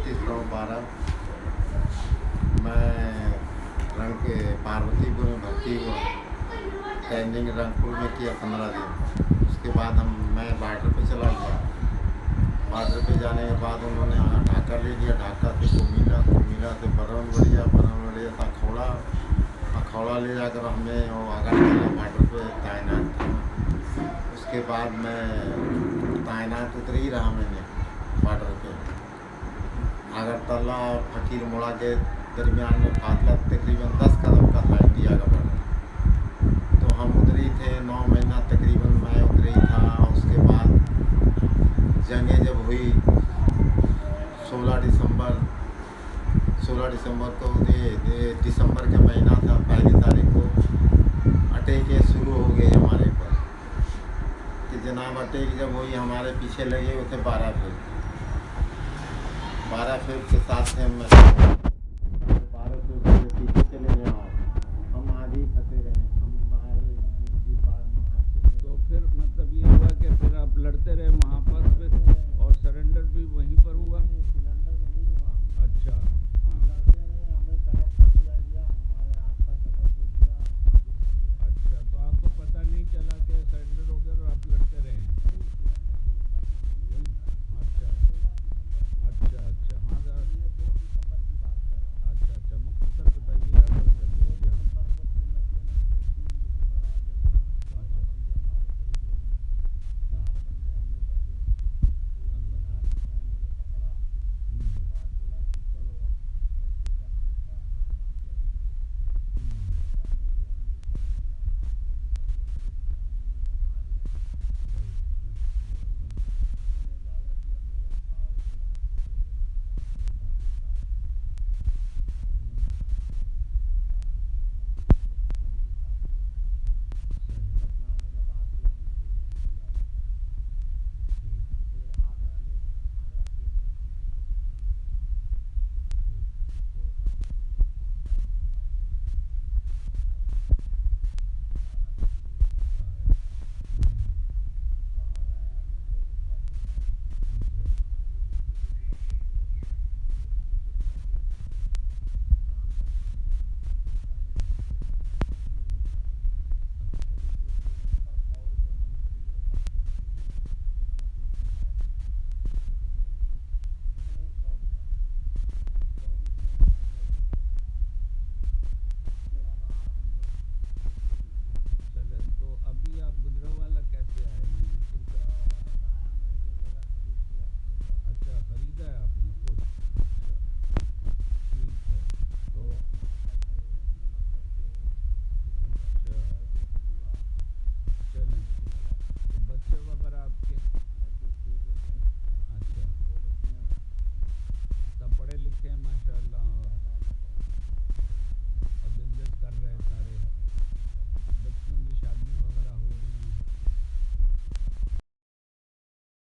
36 गाँव 12। मैं रंग के पार्वतीपुर में भर्ती हुआ। ट्रेनिंग रंगपुर में किया 15 दिन। उसके बाद मैं बॉर्डर पे चला गया। बॉर्डर पे जाने के बाद उन्होंने ढाका ले लिया। ढाका से कुमिला से बरनवड़िया था अखौड़ा ले जाकर हमें वो अगरतला बॉर्डर पे तैनात था। उसके बाद मैं तैनात उतर ही रहा मैंने बॉर्डर पे। अगरतला और फकीर मोड़ा के दरमियान में फासला तकरीबन 10 कदम का था इंडिया का बॉर्डर। तो हम उतरे थे 9 महीना तकरीबन मैं उतरे ही था। उसके बाद जंगें जब हुई 16 दिसंबर को दिसंबर का महीना था। 1 तारीख को अटैक शुरू हो गए हमारे पर कि जनाब अटैक जब हुई हमारे पीछे लगे हुए थे 12 फेब के साथ थे हम।